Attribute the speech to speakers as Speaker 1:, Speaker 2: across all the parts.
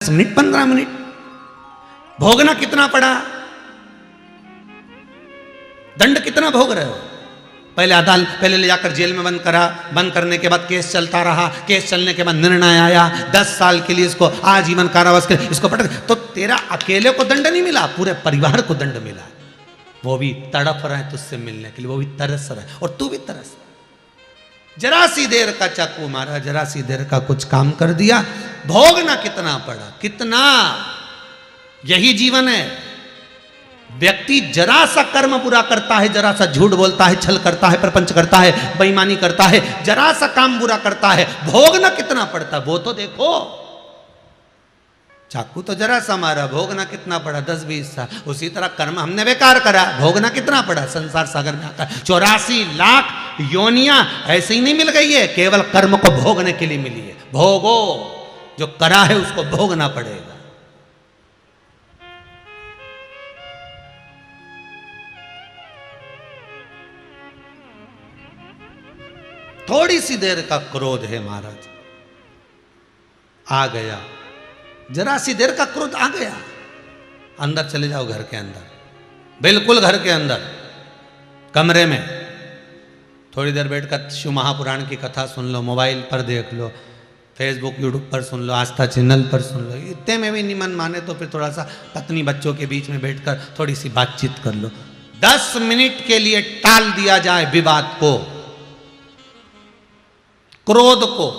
Speaker 1: Minute 15 minute भोगना कितना पड़ा, दंड कितना भोग रहे हो। पहले ले जाकर जेल में बंद करा, बंद करने के बाद केस चलता रहा, केस चलने के बाद निर्णय आया 10 साल के लिए इसको आजीवन कारावास के इसको पटक, तो तेरा अकेले को दंड नहीं मिला, पूरे परिवार को दंड मिला। वो भी तड़प रहे तुझसे मिलने के लिए, वो भी तरस रहे और तू भी तरस। जरा सी देर का चाकू मारा, जरा सी देर का कुछ काम कर दिया, भोगना कितना पड़ा, कितना। यही जीवन है। व्यक्ति जरा सा कर्म बुरा करता है, जरा सा झूठ बोलता है, छल करता है, प्रपंच करता है, बेईमानी करता है, जरा सा काम बुरा करता है, भोगना कितना पड़ता वो तो देखो। चाकू तो जरा सा मारा, भोगना कितना पड़ा 10-20 साल। उसी तरह कर्म हमने बेकार करा, भोगना कितना पड़ा। संसार सागर में आकर 84 लाख योनियां ऐसे ही नहीं मिल गई है, केवल कर्म को भोगने के लिए मिली है। भोगो, जो करा है उसको भोगना पड़ेगा। थोड़ी सी देर का क्रोध है महाराज, आ गया, जरा सी देर का क्रोध आ गया, अंदर चले जाओ, घर के अंदर, बिल्कुल घर के अंदर, कमरे में थोड़ी देर बैठकर शिव महापुराण की कथा सुन लो, मोबाइल पर देख लो, फेसबुक यूट्यूब पर सुन लो, आस्था चैनल पर सुन लो। इतने में भी नहीं मन माने तो फिर थोड़ा सा पत्नी बच्चों के बीच में बैठकर थोड़ी सी बातचीत कर लो। 10 मिनट के लिए टाल दिया जाए विवाद को, क्रोध को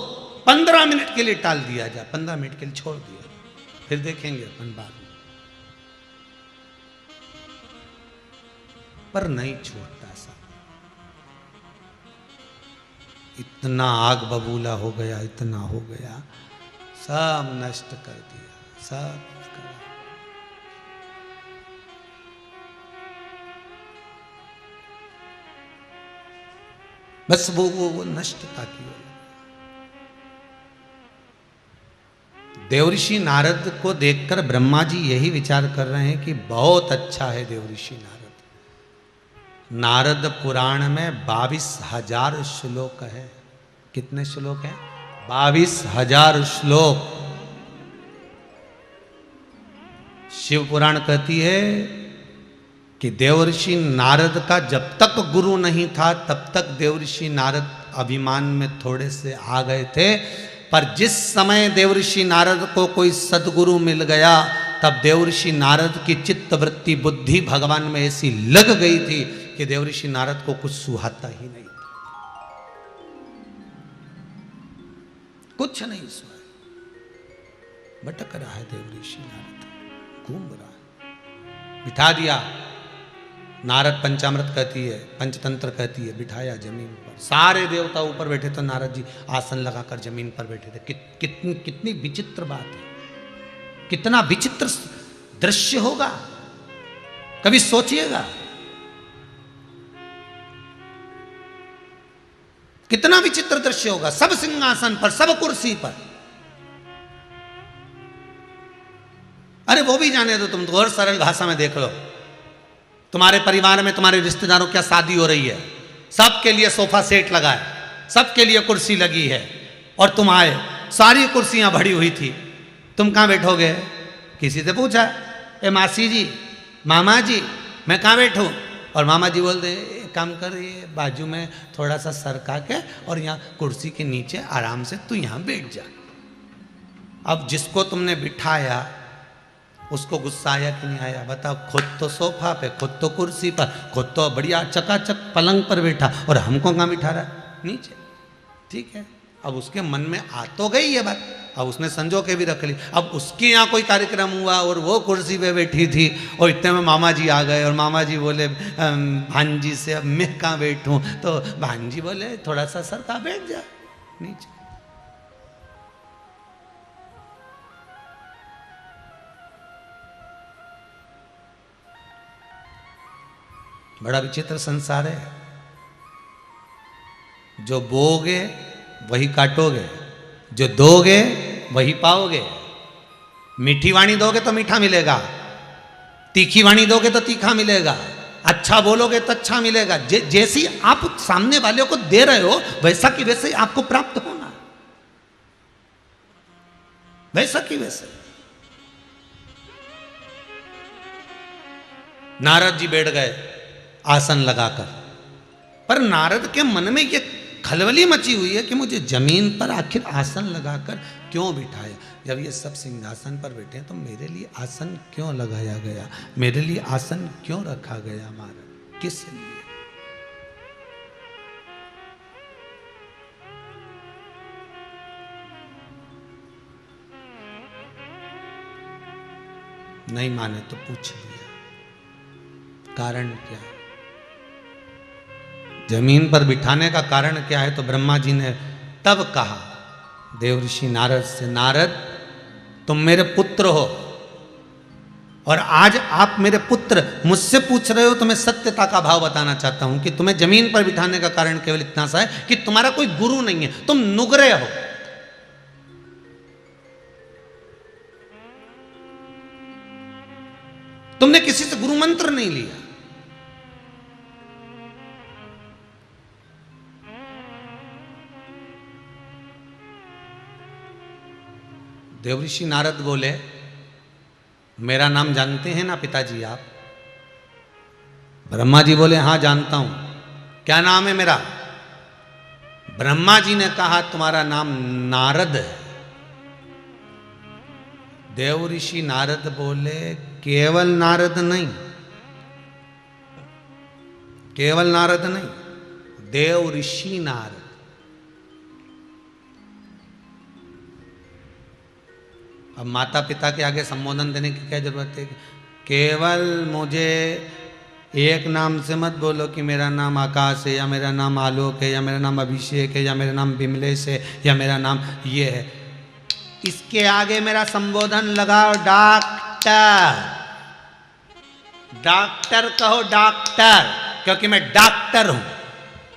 Speaker 1: 15 मिनट के लिए टाल दिया जाए, 15 मिनट के लिए छोड़ दिया, फिर देखेंगे अपन बाद में। पर नहीं छूटता सा, इतना आग बबूला हो गया, इतना हो गया, सब नष्ट कर दिया, सब कर। बस वो नष्टता की वजह। देवऋषि नारद को देखकर ब्रह्मा जी यही विचार कर रहे हैं कि बहुत अच्छा है देवऋषि नारद। नारद पुराण में 22,000 श्लोक है। कितने श्लोक हैं? 22,000 श्लोक। शिव पुराण कहती है कि देवऋषि नारद का जब तक गुरु नहीं था तब तक देवऋषि नारद अभिमान में थोड़े से आ गए थे, पर जिस समय देवऋषि नारद को कोई सदगुरु मिल गया तब देवऋषि नारद की चित्त वृत्ति बुद्धि भगवान में ऐसी लग गई थी कि देवऋषि नारद को कुछ सुहाता ही नहीं था, कुछ नहीं सुहा। भटक रहा है देवऋषि नारद, घूम रहा है। बिठा दिया, नारद पंचामृत कहती है, पंचतंत्र कहती है, बिठाया जमीन पर। सारे देवता ऊपर बैठे तो नारद जी आसन लगाकर जमीन पर बैठे थे। कितनी विचित्र बात है, कितना विचित्र दृश्य होगा, कभी सोचिएगा। कितना विचित्र दृश्य होगा, सब सिंहासन पर, सब कुर्सी पर। अरे वो भी जाने दो, तुम तो और सरल भाषा में देख लो। तुम्हारे परिवार में तुम्हारे रिश्तेदारों क्या शादी हो रही है, सबके लिए सोफा सेट लगा है, सबके लिए कुर्सी लगी है, और तुम आए, सारी कुर्सियां भरी हुई थी, तुम कहाँ बैठोगे? किसी से पूछा, ए मासी जी, मामा जी, मैं कहाँ बैठूं? और मामा जी बोल दे, काम कर, ये बाजू में थोड़ा सा सरका के और यहाँ कुर्सी के नीचे आराम से तू यहाँ बैठ जा। अब जिसको तुमने बिठाया उसको गुस्सा आया कि नहीं आया? बताओ। खुद तो सोफा पे, खुद तो कुर्सी पर, खुद तो बढ़िया चकाचक पलंग पर बैठा, और हमको कहाँ बिठा रहा? नीचे। ठीक है, अब उसके मन में आ तो गई ये बात, अब उसने संजो के भी रख ली। अब उसके यहाँ कोई कार्यक्रम हुआ और वो कुर्सी पे बैठी थी, और इतने में मामा जी आ गए, और मामा जी बोले भांजी से अब मैं कहाँ बैठूं? तो भांजी बोले थोड़ा सा सर कहाँ बैठ जा नीचे। बड़ा विचित्र संसार है। जो बोगे वही काटोगे, जो दोगे वही पाओगे। मीठी वाणी दोगे तो मीठा मिलेगा, तीखी वाणी दोगे तो तीखा मिलेगा, अच्छा बोलोगे तो अच्छा मिलेगा। जैसी आप सामने वाले को दे रहे हो वैसा कि वैसे आपको प्राप्त होना, वैसा कि वैसे। नारद जी बैठ गए आसन लगाकर, पर नारद के मन में ये खलबली मची हुई है कि मुझे जमीन पर आखिर आसन लगाकर क्यों बिठाया। जब ये सब सिंहासन पर बैठे हैं तो मेरे लिए आसन क्यों लगाया गया, मेरे लिए आसन क्यों रखा गया महाराज, किस लिए? नहीं माने तो पूछ लिया कारण क्या है, जमीन पर बिठाने का कारण क्या है। तो ब्रह्मा जी ने तब कहा देवऋषि नारद से, नारद तुम मेरे पुत्र हो और आज आप मेरे पुत्र मुझसे पूछ रहे हो, तो मैं सत्यता का भाव बताना चाहता हूं कि तुम्हें जमीन पर बिठाने का कारण केवल इतना सा है कि तुम्हारा कोई गुरु नहीं है, तुम नुगरे हो। तुमने किसी से गुरु मंत्र नहीं लिया। देवऋषि नारद बोले, मेरा नाम जानते हैं ना पिताजी आप? ब्रह्मा जी बोले, हाँ जानता हूं, क्या नाम है मेरा? ब्रह्मा जी ने कहा तुम्हारा नाम नारद है। देवऋषि नारद बोले, केवल नारद नहीं, केवल नारद नहीं, देवऋषि नारद। अब माता पिता के आगे संबोधन देने की क्या जरूरत है? केवल मुझे एक नाम से मत बोलो कि मेरा नाम आकाश है या मेरा नाम आलोक है या मेरा नाम अभिषेक है या मेरा नाम विमलेश है या मेरा नाम ये है। इसके आगे मेरा संबोधन लगाओ डॉक्टर। डॉक्टर कहो डॉक्टर, क्योंकि मैं डॉक्टर हूं।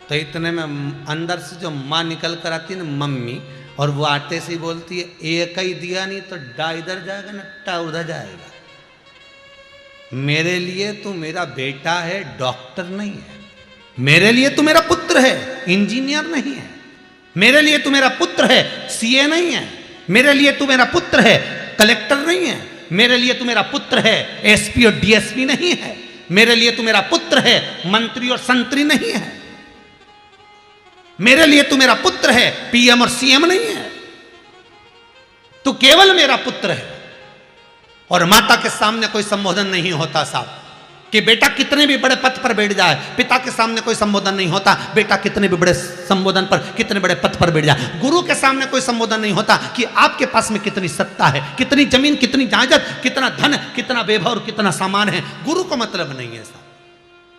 Speaker 1: तो इतने में अंदर से जो माँ निकल कर आती है ना मम्मी, और वो आते से ही बोलती है, एक ही दिया नहीं तो डा इधर जाएगा ना टा उधर जाएगा। मेरे लिए तू मेरा बेटा है, डॉक्टर नहीं है। मेरे लिए तू मेरा पुत्र है, इंजीनियर नहीं है। मेरे लिए तू मेरा पुत्र है, सीए नहीं है। मेरे लिए तू मेरा पुत्र है, कलेक्टर नहीं है। मेरे लिए तू मेरा पुत्र है, एसपी और डीएसपी नहीं है। मेरे लिए तू मेरा पुत्र है, मंत्री और संतरी नहीं है। मेरे लिए तू मेरा पुत्र है, पीएम और सीएम नहीं है। तू केवल मेरा पुत्र है। और माता के सामने कोई संबोधन नहीं होता साहब, कि बेटा कितने भी बड़े पद पर बैठ जाए। पिता के सामने कोई संबोधन नहीं होता, बेटा कितने भी बड़े संबोधन पर, कितने बड़े पद पर बैठ जाए। गुरु के सामने कोई संबोधन नहीं होता कि आपके पास में कितनी सत्ता है, कितनी जमीन, कितनी जायदाद, कितना धन, कितना वैभव और कितना सामान है। गुरु को मतलब नहीं है साहब।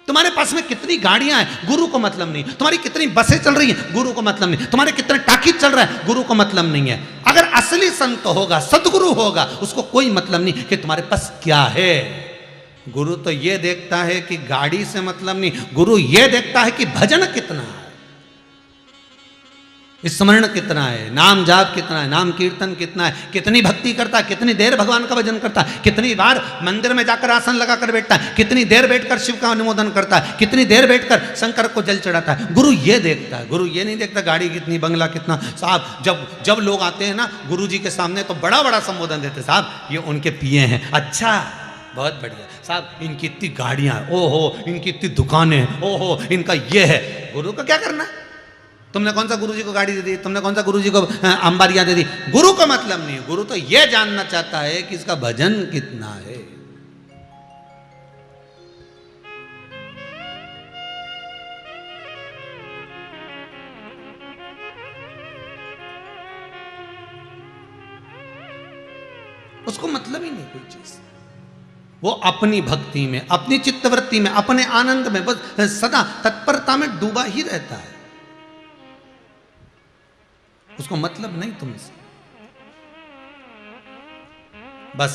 Speaker 1: तुम्हारे पास में कितनी गाड़ियां हैं, गुरु को मतलब नहीं। तुम्हारी कितनी बसें चल रही हैं, गुरु को मतलब नहीं। तुम्हारे कितने टाकीज चल रहा है, गुरु को मतलब नहीं है। अगर असली संत होगा, सदगुरु होगा, उसको कोई मतलब नहीं कि तुम्हारे पास क्या है। गुरु तो ये देखता है कि गाड़ी से मतलब नहीं, गुरु ये देखता है कि भजन कितना है, स्मरण कितना है, नाम जाप कितना है, नाम कीर्तन कितना है, कितनी भक्ति करता है, कितनी देर भगवान का भजन करता है, कितनी बार मंदिर में जाकर आसन लगाकर बैठता है, कितनी देर बैठकर शिव का अनुमोदन करता है, कितनी देर बैठकर शंकर को जल चढ़ाता है। गुरु ये देखता है। गुरु ये नहीं देखता गाड़ी कितनी, बंगला कितना। साहब जब लोग आते हैं ना गुरु जी के सामने तो बड़ा बड़ा संबोधन देते, साहब ये उनके पिए हैं। अच्छा बहुत बढ़िया साहब, इनकी इतनी गाड़ियां, ओहो इनकी इतनी दुकानें, ओहो इनका ये है। गुरु को क्या करना? तुमने कौन सा गुरुजी को गाड़ी दे दी, तुमने कौन सा गुरुजी को अंबारियां दे दी। गुरु को मतलब नहीं। गुरु तो यह जानना चाहता है कि इसका भजन कितना है। उसको मतलब ही नहीं कोई चीज। वो अपनी भक्ति में, अपनी चित्तवृत्ति में, अपने आनंद में बस सदा तत्परता में डूबा ही रहता है। उसको मतलब नहीं तुमसे। बस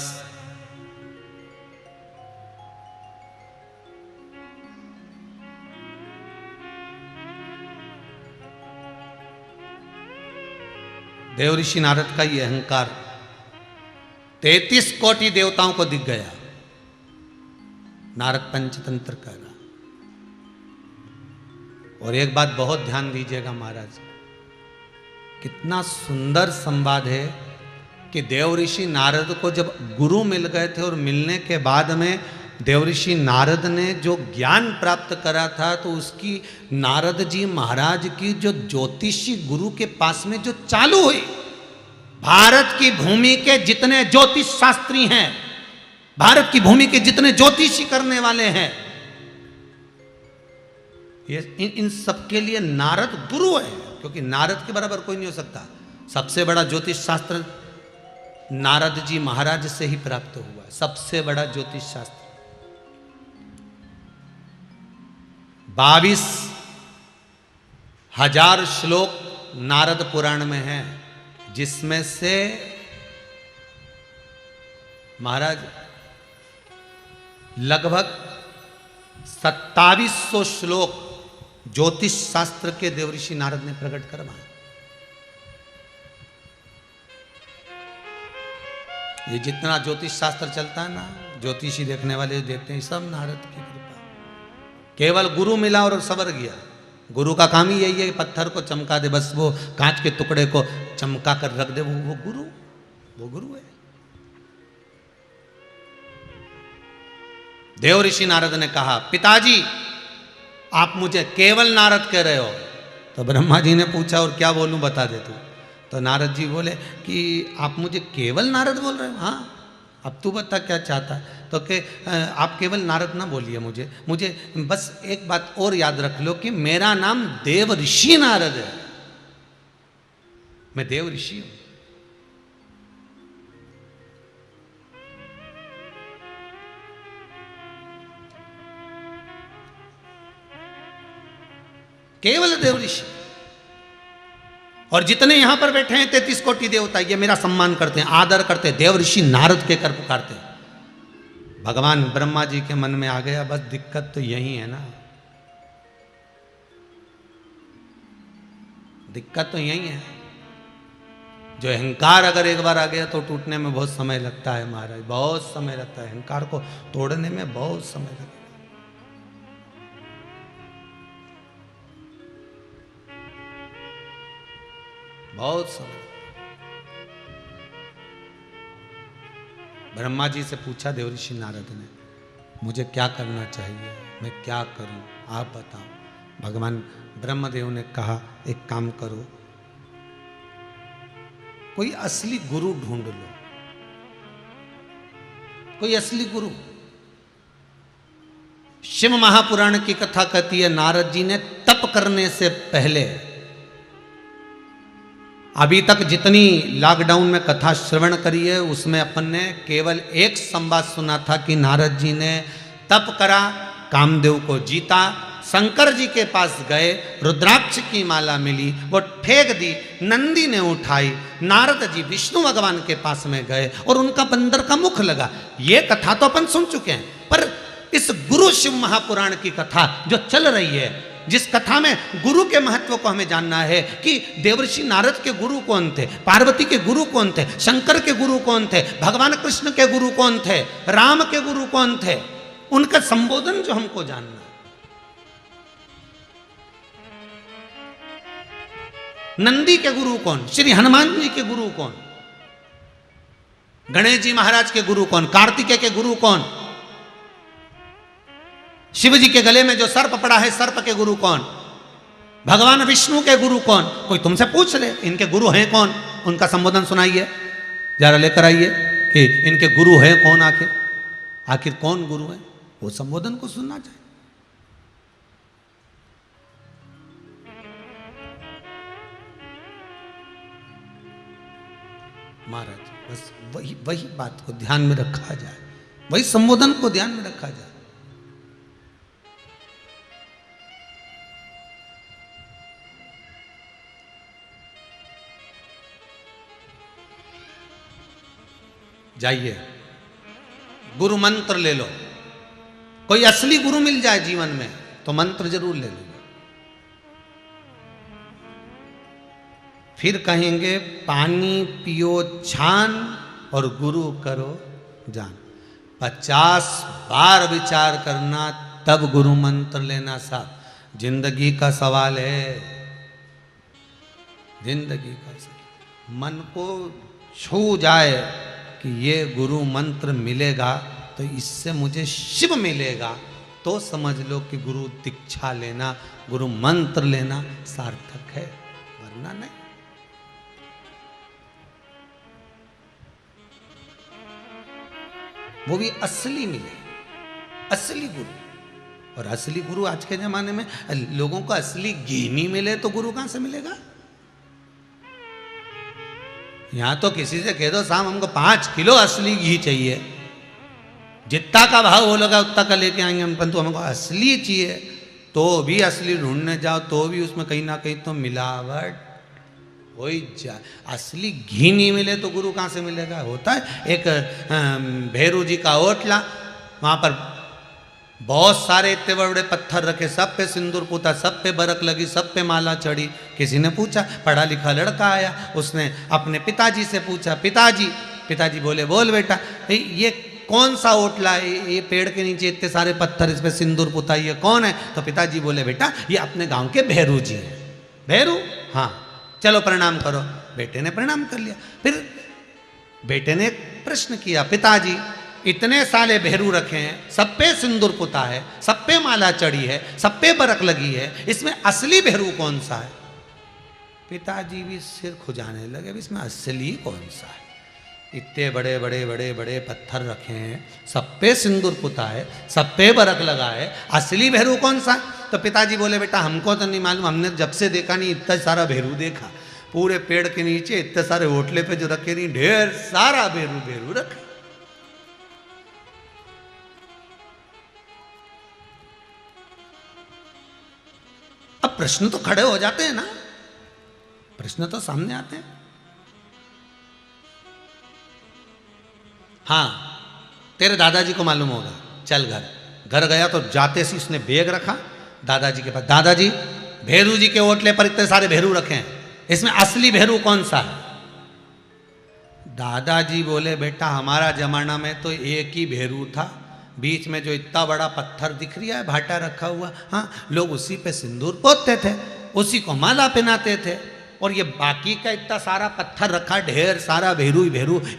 Speaker 1: देवऋषि नारद का ये अहंकार 33 कोटि देवताओं को दिख गया। नारद पंचतंत्र कर रहा। और एक बात बहुत ध्यान दीजिएगा महाराज, कितना सुंदर संवाद है कि देवऋषि नारद को जब गुरु मिल गए थे और मिलने के बाद में देवऋषि नारद ने जो ज्ञान प्राप्त करा था तो उसकी नारद जी महाराज की जो ज्योतिषी गुरु के पास में जो चालू हुई, भारत की भूमि के जितने ज्योतिष शास्त्री हैं, भारत की भूमि के जितने ज्योतिषी करने वाले हैं, ये इन सबके लिए नारद गुरु है, क्योंकि नारद के बराबर कोई नहीं हो सकता। सबसे बड़ा ज्योतिष शास्त्र नारद जी महाराज से ही प्राप्त हुआ, सबसे बड़ा ज्योतिष शास्त्र। 22,000 श्लोक नारद पुराण में हैं, जिसमें से महाराज लगभग 2700 श्लोक ज्योतिष शास्त्र के देवऋषि नारद ने प्रकट करवाए। ये जितना ज्योतिष शास्त्र चलता है ना, ज्योतिषी देखने वाले देखते हैं, सब नारद की कृपा। केवल गुरु मिला और सवर गया। गुरु का काम ही यही है, पत्थर को चमका दे, बस वो कांच के टुकड़े को चमका कर रख दे, वो गुरु है। देवऋषि नारद ने कहा, पिताजी आप मुझे केवल नारद कह रहे हो। तो ब्रह्मा जी ने पूछा, और क्या बोलूं, बता दे तू। तो नारद जी बोले कि आप मुझे केवल नारद बोल रहे हो? हाँ, अब तू बता क्या चाहता है। तो कि आप केवल नारद ना बोलिए, मुझे बस एक बात और याद रख लो कि मेरा नाम देवऋषि नारद है, मैं देवऋषि हूं। केवल देवऋषि। और जितने यहां पर बैठे हैं 33 कोटि देवता, ये मेरा सम्मान करते हैं, आदर करते हैं, देवऋषि नारद के कर पुकारते हैं। भगवान ब्रह्मा जी के मन में आ गया, बस दिक्कत तो यही है ना, दिक्कत तो यही है। जो अहंकार अगर एक बार आ गया तो टूटने में बहुत समय लगता है महाराज, बहुत समय लगता है। अहंकार को तोड़ने में बहुत समय लगता है। बहुत समय। ब्रह्मा जी से पूछा देवऋषि नारद ने, मुझे क्या करना चाहिए, मैं क्या करूं, आप बताओ। भगवान ब्रह्मदेव ने कहा, एक काम करो, कोई असली गुरु ढूंढ लो, कोई असली गुरु। शिव महापुराण की कथा कहती है, नारद जी ने तप करने से पहले, अभी तक जितनी लॉकडाउन में कथा श्रवण करी है उसमें अपन ने केवल एक संवाद सुना था कि नारद जी ने तप करा, कामदेव को जीता, शंकर जी के पास गए, रुद्राक्ष की माला मिली, वो फेंक दी, नंदी ने उठाई, नारद जी विष्णु भगवान के पास में गए और उनका बंदर का मुख लगा। ये कथा तो अपन सुन चुके हैं, पर इस गुरु शिव महापुराण की कथा जो चल रही है, जिस कथा में गुरु के महत्व को हमें जानना है कि देवऋषि नारद के गुरु कौन थे, पार्वती के गुरु कौन थे, शंकर के गुरु कौन थे, भगवान कृष्ण के गुरु कौन थे, राम के गुरु कौन थे, उनका संबोधन जो हमको जानना है। नंदी के गुरु कौन, श्री हनुमान जी के गुरु कौन, गणेश जी महाराज के गुरु कौन, कार्तिकेय के गुरु कौन, शिव जी के गले में जो सर्प पड़ा है सर्प के गुरु कौन, भगवान विष्णु के गुरु कौन। कोई तुमसे पूछ ले इनके गुरु हैं कौन, उनका संबोधन सुनाइए, जरा लेकर आइए कि इनके गुरु हैं कौन, आखिर कौन गुरु है, वो संबोधन को सुनना चाहिए। महाराज बस वही बात को ध्यान में रखा जाए, वही संबोधन को ध्यान में रखा जाए। जाइए गुरु मंत्र ले लो, कोई असली गुरु मिल जाए जीवन में तो मंत्र जरूर ले लो। फिर कहेंगे पानी पियो छान और गुरु करो जान। 50 बार विचार करना तब गुरु मंत्र लेना। साहब जिंदगी का सवाल है, जिंदगी का सवाल। मन को छू जाए कि ये गुरु मंत्र मिलेगा तो इससे मुझे शिव मिलेगा, तो समझ लो कि गुरु दीक्षा लेना, गुरु मंत्र लेना सार्थक है, वरना नहीं। वो भी असली मिले, असली गुरु। और असली गुरु आज के जमाने में लोगों को असली घी नहीं मिले तो गुरु कहां से मिलेगा? यहां तो किसी से कह दो साहब हमको 5 किलो असली घी चाहिए, जितना का भाव बोलेगा उतना का लेके आएंगे हम, परंतु हमको असली चाहिए, तो भी असली ढूंढने जाओ तो भी उसमें कहीं ना कहीं तो मिलावट हो ही जाए। असली घी नहीं मिले तो गुरु कहाँ से मिलेगा? होता है एक भैरू जी का ओटला, वहाँ पर बहुत सारे इतने बड़े बड़े पत्थर रखे, सब पे सिंदूर पूता, सब पे बरक लगी, सब पे माला चढ़ी। किसी ने पूछा, पढ़ा लिखा लड़का आया, उसने अपने पिताजी से पूछा, पिताजी बोले बोल बेटा ये कौन सा ओटला है, ये पेड़ के नीचे इतने सारे पत्थर, इस पे सिंदूर पुता, ये कौन है? तो पिताजी बोले बेटा ये अपने गांव के भैरू जी हैं। भैरू? हाँ, चलो प्रणाम करो। बेटे ने प्रणाम कर लिया। फिर बेटे ने प्रश्न किया, पिताजी इतने सारे भैरू रखे हैं, सब पे सिंदूर पुता है, सब पे माला चढ़ी है, सब पे बरक लगी है, इसमें असली भैरू कौन सा है? पिताजी भी सिर खुजाने लगे, इसमें असली कौन सा है? इतने बड़े बड़े बड़े बड़े पत्थर रखे हैं, सब पे सिंदूर पुता है, सब पे बरक लगा है, असली भैरू कौन सा है? तो पिताजी बोले बेटा हमको तो नहीं मालूम, हमने जब से देखा नहीं इतना सारा भैरू देखा, पूरे पेड़ के नीचे इतने सारे होटले पे जो रखे नहीं, ढेर सारा भैरू रखे। अब प्रश्न तो खड़े हो जाते हैं ना, प्रश्न तो सामने आते हैं। हाँ, तेरे दादाजी को मालूम होगा, चल घर गया तो जाते से उसने बैग रखा दादाजी के पास। दादाजी भैरू जी के ओटले पर इतने सारे भैरू रखे हैं, इसमें असली भैरू कौन सा है? दादाजी बोले बेटा हमारा जमाना में तो एक ही भैरू था, बीच में जो इतना बड़ा पत्थर दिख रहा है भाटा रखा हुआ, हाँ लोग उसी पे सिंदूर पोतते थे, उसी को माला पहनाते थे, और ये बाकी का इतना सारा पत्थर रखा, ढेर सारा भैरू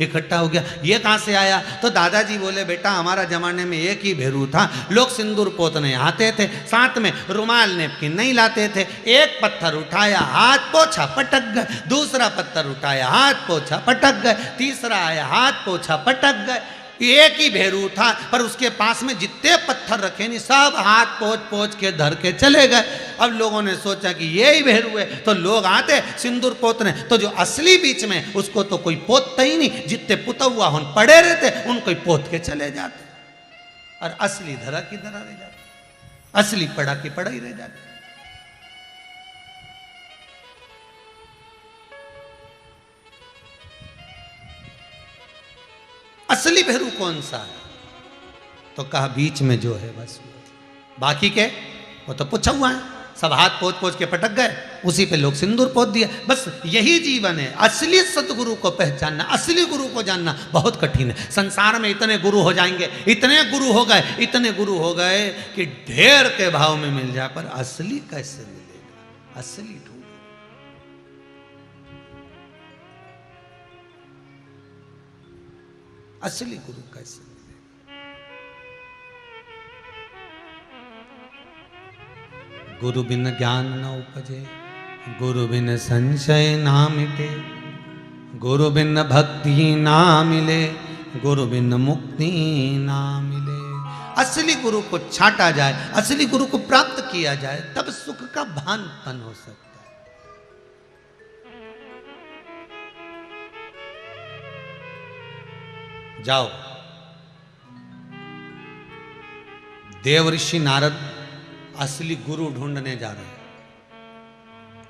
Speaker 1: इकट्ठा हो गया, ये कहाँ से आया? तो दादाजी बोले बेटा हमारा जमाने में एक ही भैरू था, लोग सिंदूर पोतने आते थे, साथ में रुमाल नेपकिन नहीं लाते थे, एक पत्थर उठाया हाथ पोछा पटक गए, दूसरा पत्थर उठाया हाथ पोछा पटक गए, तीसरा आया हाथ पोछा पटक गए। एक ही भैरू था, पर उसके पास में जितने पत्थर रखे नहीं सब हाथ पोछ के धर के चले गए। अब लोगों ने सोचा कि ये ही भैरू है, तो लोग आते सिंदूर पोतने, तो जो असली बीच में उसको तो कोई पोतता ही नहीं, जितने पुता हुआ उन पड़े रहते उनको ही पोत के चले जाते, और असली धरा की धरा रह जाते, असली पड़ा की पड़ा ही रह जाते। असली भैरू कौन सा है? तो कहा बीच में जो है बस, बाकी के वो तो पूछा हुआ है, सब हाथ पोछ के पटक गए, उसी पे लोग सिंदूर पोत दिया। बस यही जीवन है। असली सतगुरु को पहचानना, असली गुरु को जानना बहुत कठिन है। संसार में इतने गुरु हो जाएंगे, इतने गुरु हो गए कि ढेर के भाव में मिल जाए, पर असली कैसे मिलेगा? असली ढूंढो। असली गुरु कैसे मिलेगा? गुरु बिन ज्ञान न उपजे, गुरु बिन संशय ना मिटे, गुरु बिन भक्ति ना मिले, गुरु बिन मुक्ति ना मिले। असली गुरु को छाटा जाए, असली गुरु को प्राप्त किया जाए, तब सुख का भान उत्पन्न हो सकता है। जाओ, देव ऋषि नारद असली गुरु ढूंढने जा रहे हैं।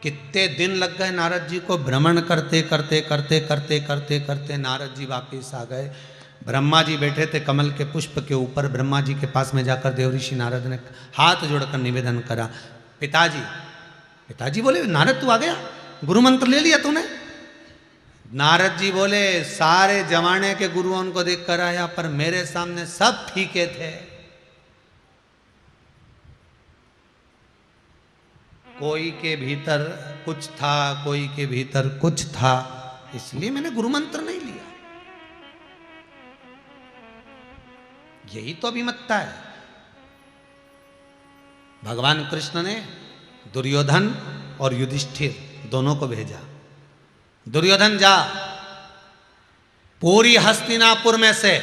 Speaker 1: कितने दिन लग गए नारद जी को, भ्रमण करते करते नारद जी वापिस आ गए। ब्रह्मा जी बैठे थे कमल के पुष्प के ऊपर। ब्रह्मा जी के पास में जाकर देव ऋषि नारद ने हाथ जोड़कर निवेदन करा, पिताजी बोले नारद तू आ गया, गुरु मंत्र ले लिया तूने? नारद जी बोले सारे जमाने के गुरुओं को देख कर आया, पर मेरे सामने सब फीके थे। कोई के भीतर कुछ था, कोई के भीतर कुछ था, इसलिए मैंने गुरु मंत्र नहीं लिया। यही तो अभिमतता है। भगवान कृष्ण ने दुर्योधन और युधिष्ठिर दोनों को भेजा। दुर्योधन जा, पूरी हस्तिनापुर में से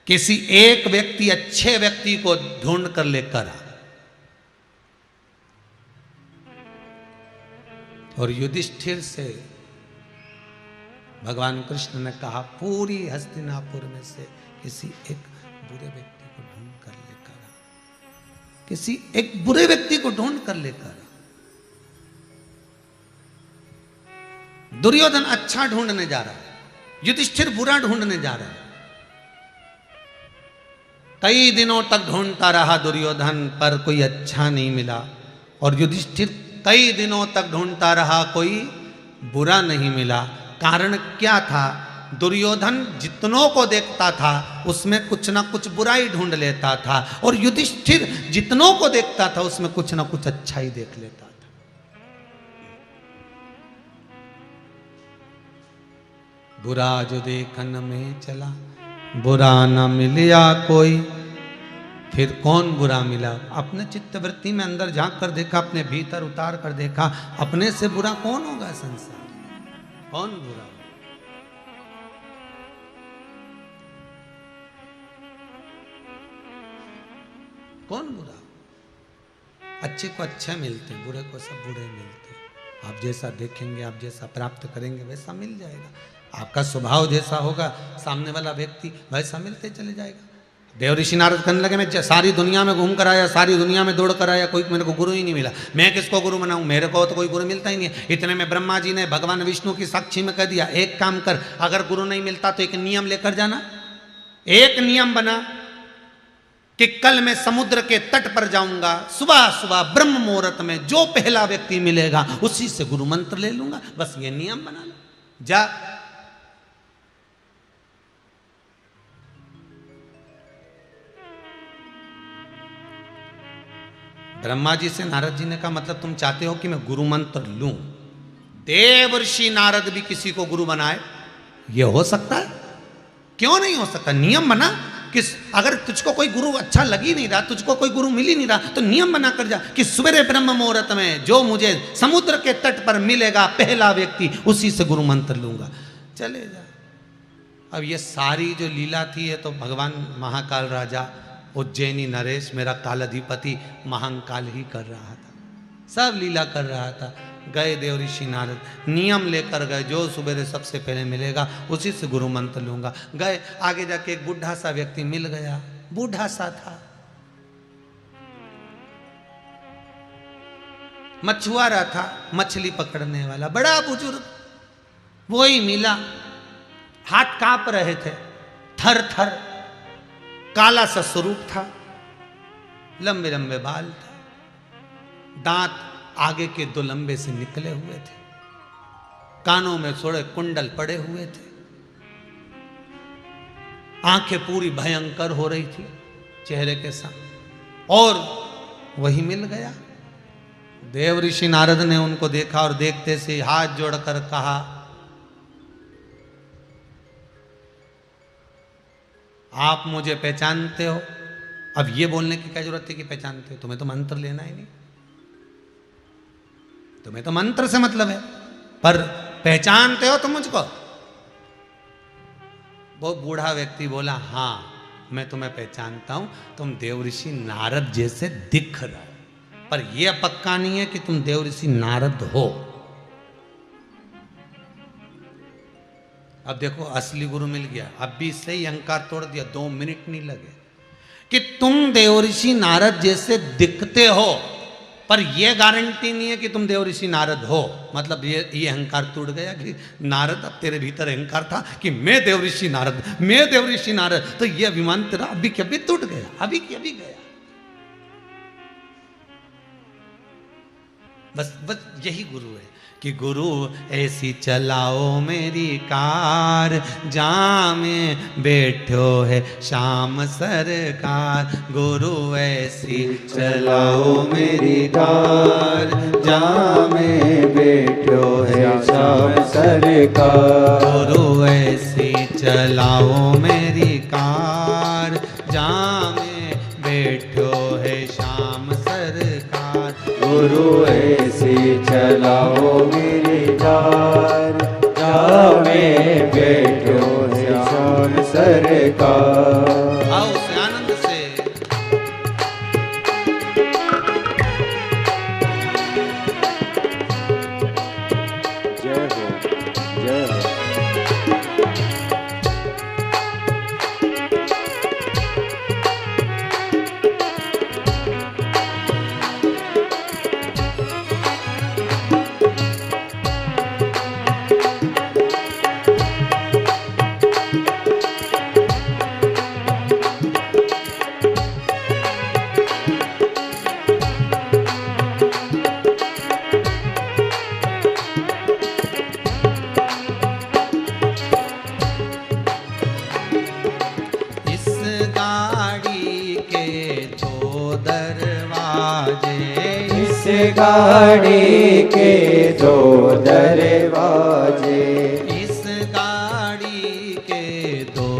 Speaker 1: किसी एक व्यक्ति, अच्छे व्यक्ति को ढूंढ कर लेकर आ। और युधिष्ठिर से भगवान कृष्ण ने कहा, पूरी हस्तिनापुर में से किसी एक बुरे व्यक्ति को ढूंढ कर लेकर आ। किसी एक बुरे व्यक्ति को ढूंढ कर लेकर आ। दुर्योधन अच्छा ढूंढने जा रहा है, युधिष्ठिर बुरा ढूंढने जा रहा है। कई दिनों तक ढूंढता रहा दुर्योधन, पर कोई अच्छा नहीं मिला। और युधिष्ठिर कई दिनों तक ढूंढता रहा, कोई बुरा नहीं मिला। कारण क्या था? दुर्योधन जितनों को देखता था उसमें कुछ ना कुछ बुराई ढूंढ लेता था, और युधिष्ठिर जितनों को देखता था उसमें कुछ ना कुछ अच्छा ही देख लेता था। बुरा जो देखन में चला, बुरा न मिलिया कोई। फिर कौन बुरा मिला? अपने चित्तवृत्ति में अंदर झांक कर देखा, अपने भीतर उतार कर देखा, अपने से बुरा कौन होगा संसार? कौन बुरा? कौन बुरा? अच्छे को अच्छे मिलते, बुरे को सब बुरे मिलते। आप जैसा देखेंगे, आप जैसा प्राप्त करेंगे वैसा मिल जाएगा। आपका स्वभाव जैसा होगा, सामने वाला व्यक्ति वैसा मिलते चले जाएगा। देव ऋषि नारद कहने लगे, मैं सारी दुनिया में घूम कर आया, सारी दुनिया में दौड़ कर आया, कोई मेरे को गुरु ही नहीं मिला। मैं किसको गुरु बनाऊं? मेरे को तो कोई गुरु मिलता ही नहीं है। इतने में ब्रह्मा जी ने भगवान विष्णु की साक्षी में कह दिया, एक काम कर, अगर गुरु नहीं मिलता तो एक नियम लेकर जाना। एक नियम बना कि कल मैं समुद्र के तट पर जाऊंगा, सुबह सुबह ब्रह्म मुहूर्त में जो पहला व्यक्ति मिलेगा उसी से गुरु मंत्र ले लूंगा। बस ये नियम बना लो, जा। ब्रह्मा जी से नारद जी ने कहा, मतलब तुम चाहते हो कि मैं गुरु मंत्र लूं? देव ऋषि नारद भी किसी को गुरु बनाए? ये हो सकता है? क्यों नहीं हो सकता? नियम बना कि अगर तुझको कोई गुरु अच्छा लग ही नहीं रहा, तुझको कोई गुरु मिल ही नहीं रहा, तो नियम बना कर जा कि सवेरे ब्रह्म मुहूर्त में जो मुझे समुद्र के तट पर मिलेगा पहला व्यक्ति, उसी से गुरु मंत्र लूंगा। चले जा। अब ये सारी जो लीला थी, ये तो भगवान महाकाल राजा उज्जैनी नरेश, मेरा कालाधिपति महाकाल ही कर रहा था, सब लीला कर रहा था। गए देव ऋषि नारद, नियम लेकर गए, जो सुबह सबसे पहले मिलेगा उसी से गुरु मंत्र लूंगा। गए, आगे जाके एक बूढ़ा सा व्यक्ति मिल गया, बूढ़ा सा था, मछुआरा था, मछली पकड़ने वाला, बड़ा बुजुर्ग, वही मिला। हाथ कांप रहे थे, थर थर, काला सा स्वरूप था, लंबे लंबे बाल थे, दांत आगे के दो लंबे से निकले हुए थे, कानों में थोड़े कुंडल पड़े हुए थे, आंखें पूरी भयंकर हो रही थी चेहरे के साथ। और वही मिल गया। देव ऋषि नारद ने उनको देखा और देखते से हाथ जोड़कर कहा, आप मुझे पहचानते हो? अब ये बोलने की क्या जरूरत है कि पहचानते हो? तुम्हें तो मंत्र लेना ही नहीं, तुम्हें तो मंत्र से मतलब है, पर पहचानते हो तुम मुझको? वो बूढ़ा व्यक्ति बोला, हाँ मैं तुम्हें पहचानता हूं, तुम देव ऋषि नारद जैसे दिख रहे हो, पर यह पक्का नहीं है कि तुम देव ऋषि नारद हो। अब देखो, असली गुरु मिल गया। अब भी इससे ही अहंकार तोड़ दिया, 2 मिनट नहीं लगे कि तुम देव ऋषि नारद जैसे दिखते हो, पर यह गारंटी नहीं है कि तुम देव ऋषि नारद हो। मतलब ये अहंकार टूट गया कि नारद, अब तेरे भीतर अहंकार था कि मैं देव ऋषि नारद, मैं देव ऋषि नारद, तो यह अभिमान तेरा अभी के अभी टूट गया, अभी के अभी गया। बस यही गुरु है कि गुरु ऐसी चलाओ मेरी कार, जहाँ में बैठो है श्याम सरकार। गुरु ऐसी चलाओ मेरी कार, जहाँ में बैठो है श्याम सरकार। गुरु ऐसी चलाओ मेरी कार,
Speaker 2: सरकार।
Speaker 1: आओ से आनंद से।
Speaker 2: जय हो जय हो। गाड़ी के दो दरवाजे,
Speaker 1: इस गाड़ी के दो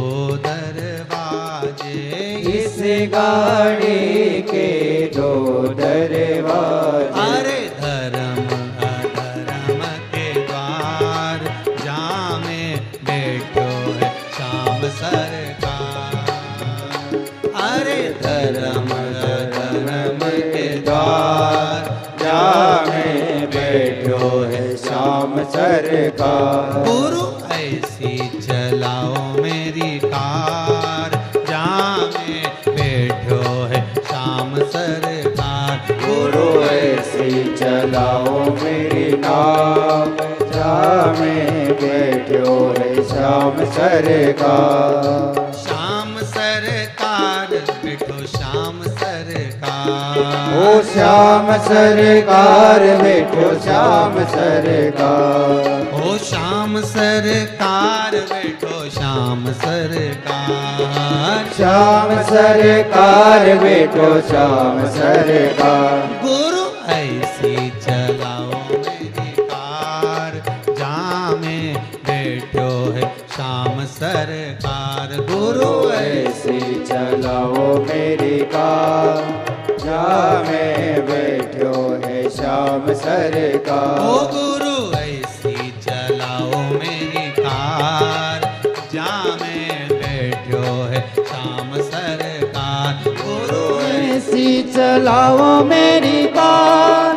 Speaker 1: दरवाजे,
Speaker 2: इस गाड़ी के दो दरवाजे।
Speaker 1: अरे धर्म अधर्म के द्वार, जामे बैठो है श्याम सरकार। अरे धर्म अधर्म के द्वार,
Speaker 2: में बैठो है श्याम सरकार।
Speaker 1: गुरु ऐसी चलाओ मेरी कार, जामे बैठो है श्याम सरकार।
Speaker 2: गुरु ऐसी चलाओ मेरी नाव, जामे बैठो है श्याम सरकार।
Speaker 1: श्याम सरकार बैठो श्याम सरकार।
Speaker 2: ओ श्याम सरकार बैठो श्याम सरकार।
Speaker 1: ओ श्याम सरकार बैठो श्याम सरकार।
Speaker 2: श्याम सरकार बैठो श्याम सरकार।
Speaker 1: गुरु ऐसी चलाओ मेरी कार, जामे बैठो है श्याम सरकार। गुरु
Speaker 2: ऐसी चलाओ मेरी कार, जामे बैठो है श्याम सरकार।
Speaker 1: ओ गुरु ऐसी चलाओ मेरी कार, जामे बैठो है श्याम सरकार। गुरु
Speaker 2: ऐसी चलाओ मेरी कार,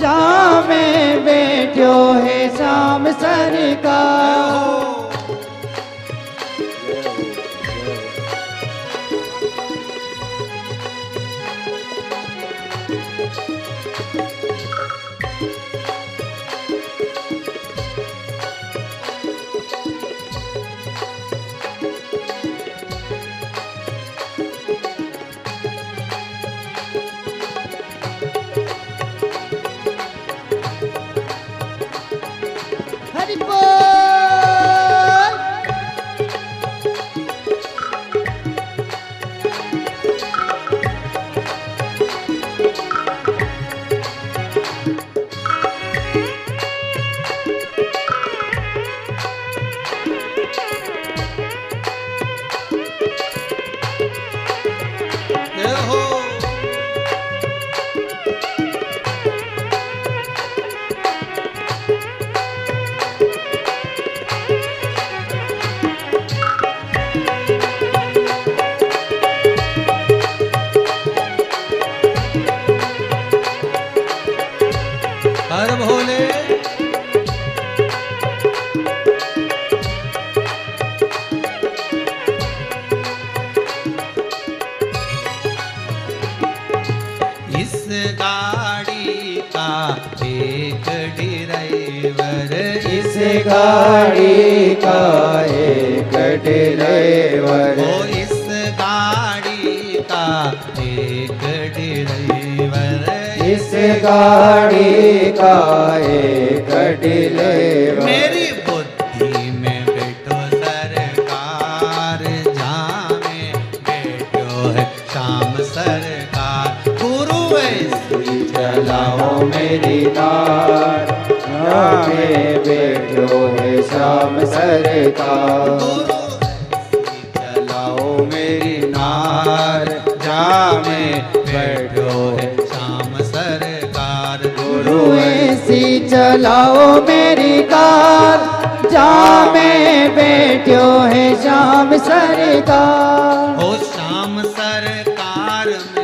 Speaker 2: जामे बैठो है श्याम सरकार।
Speaker 1: हर भोले इस गाड़ी का एक ड्राइवर,
Speaker 2: इस गाड़ी का एक ड्राइवर।
Speaker 1: ओ इस गाड़ी का एक ड्राइवर,
Speaker 2: इस गाड़ी का एक ड्राइवर।
Speaker 1: मेरी बुद्धि में बैठो सरकार, जामे बैठो है श्याम सरकार। गुरु ऐसी
Speaker 2: चलाओ मेरी नार, जामे बैठो है श्याम सरकार।
Speaker 1: गुरु ऐसी चलाओ मेरी नार, जामे बैठो है श्याम सरकार।
Speaker 2: गुरु ऐसी चलाओ मेरी कार, जा में बैठो है श्याम सरकार।
Speaker 1: ओ श्याम सरकार में